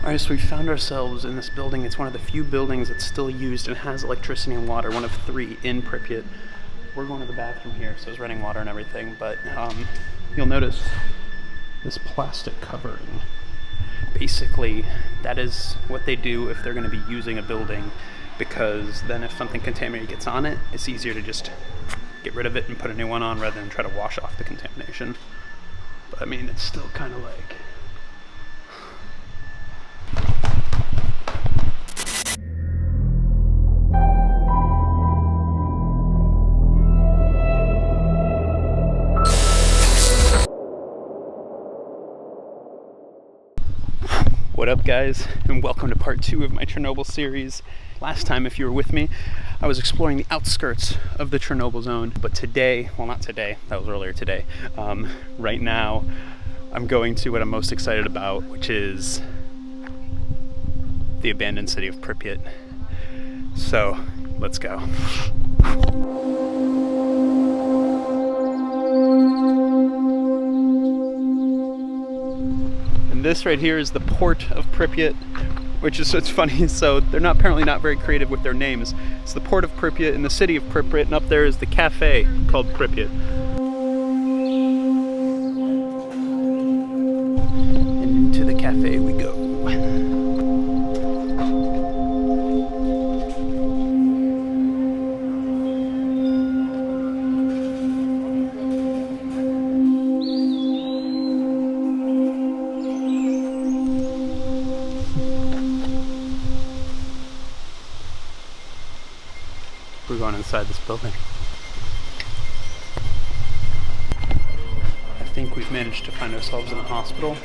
Alright, so we found ourselves in this building. It's one of the few buildings that's still used and has electricity and water, one of 3 in Pripyat. We're going to the bathroom here, so it's running water and everything, but you'll notice this plastic covering. Basically, that is what they do if they're going to be using a building, because then if something contaminated gets on it, it's easier to just get rid of it and put a new one on rather than try to wash off the contamination. But I mean, it's still kind of like... What up, guys, and welcome to part 2 of my Chernobyl series. Last time, if you were with me, I was exploring the outskirts of the Chernobyl zone, but today, well, not today, that was earlier today, right now I'm going to what I'm most excited about, which is the abandoned city of Pripyat. So, let's go. And this right here is the port of Pripyat, which is, it's funny, so they're apparently not very creative with their names. It's the port of Pripyat in the city of Pripyat, and up there is the cafe called Pripyat. And into the cafe we go. We're going inside this building. I think we've managed to find ourselves in a hospital.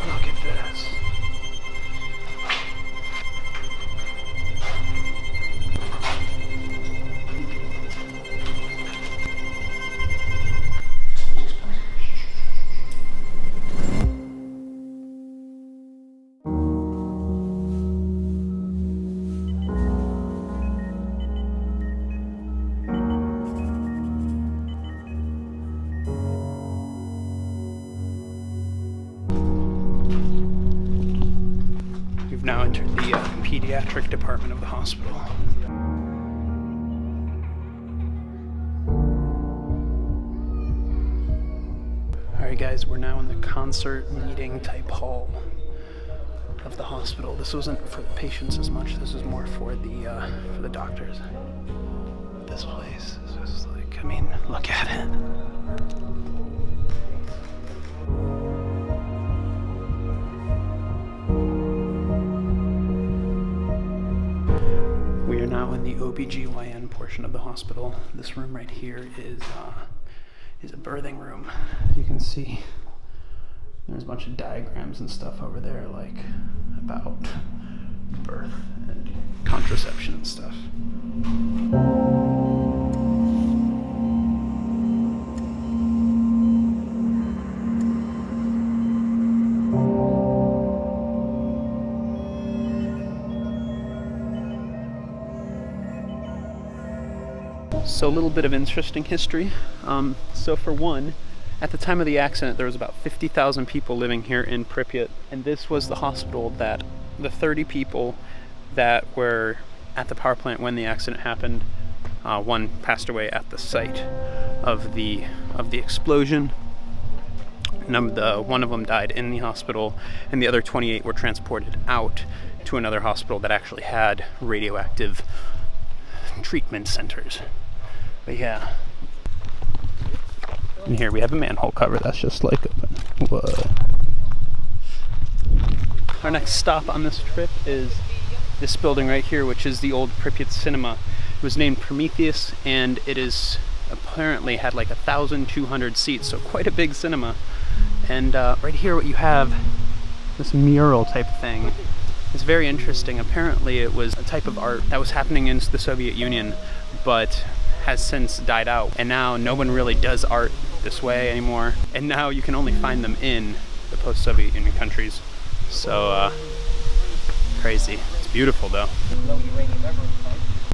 Look at this. Now entered the Pediatric department of the hospital. Alright guys, we're now in the concert meeting type hall of the hospital. This wasn't for the patients as much, this was more for the doctors. This place is just like, I mean, look at it. We are now in the OBGYN portion of the hospital. This room right here is a birthing room. You can see there's a bunch of diagrams and stuff over there, like about birth and contraception and stuff. So a little bit of interesting history. So for one, at the time of the accident, there was about 50,000 people living here in Pripyat, and this was the hospital that the 30 people that were at the power plant when the accident happened, one passed away at the site of the explosion. One of them died in the hospital, and the other 28 were transported out to another hospital that actually had radioactive treatment centers. But yeah. And here we have a manhole cover that's just like open. Whoa. Our next stop on this trip is this building right here, which is the old Pripyat Cinema. It was named Prometheus, and it is apparently had like 1,200 seats, so quite a big cinema. And right here what you have, this mural type thing, is very interesting. Apparently it was a type of art that was happening in the Soviet Union, but has since died out, and now no one really does art this way anymore, and now you can only find them in the post-Soviet Union countries. So crazy. It's beautiful though.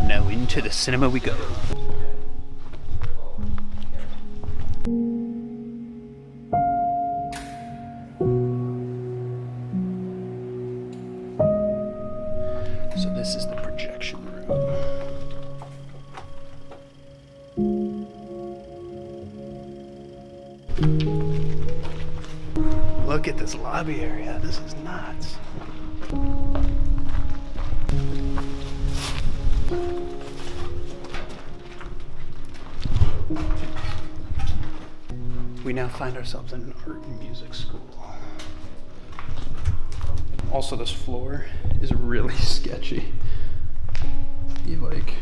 Now into the cinema we go. So this is the projection room. Look at this lobby area. This is nuts. We now find ourselves in an art and music school. Also, this floor is really sketchy. You like...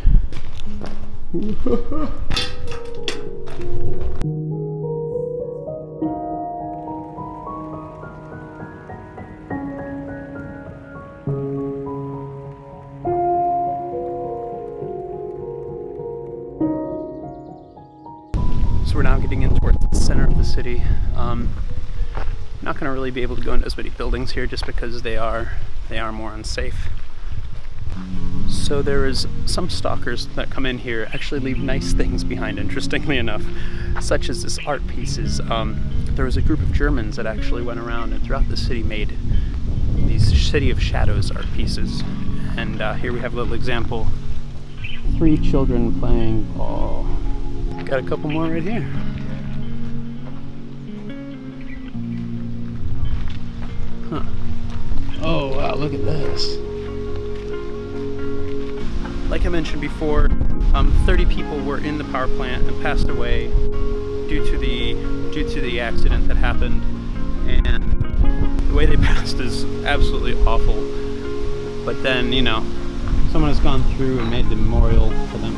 So we're now getting in towards the center of the city. Not going to really be able to go into as many buildings here just because they are more unsafe. So there is some stalkers that come in here actually leave nice things behind, interestingly enough, such as this art pieces. There was a group of Germans that actually went around and throughout the city made these City of Shadows art pieces. And here we have a little example. 3 children playing ball. Got a couple more right here. Huh. Oh wow, look at this. Like I mentioned before, 30 people were in the power plant and passed away due to the accident that happened. And the way they passed is absolutely awful. But then, you know, someone has gone through and made the memorial for them.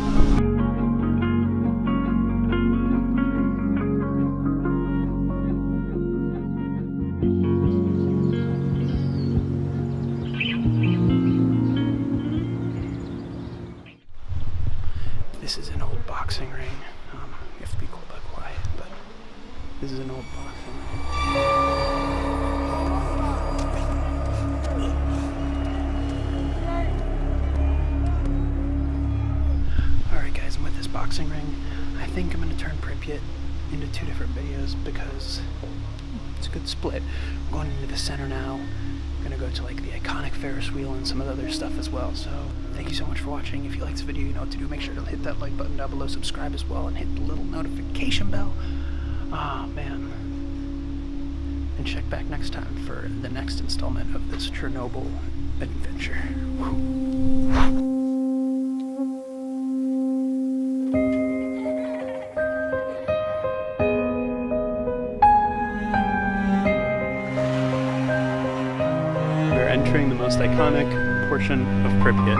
This is an old boxing ring. You have to be quite quiet, but this is an old boxing ring. Alright guys, and with this boxing ring, I think I'm going to turn Pripyat into 2 different videos because it's a good split. I'm going into the center now. I'm going to go to like the iconic Ferris wheel and some of the other stuff as well. So thank you so much for watching. If you liked this video, you know what to do. Make sure to hit that like button down below, subscribe as well, and hit the little notification bell. Ah, man. And check back next time for the next installment of this Chernobyl adventure. Whew. Entering the most iconic portion of Pripyat.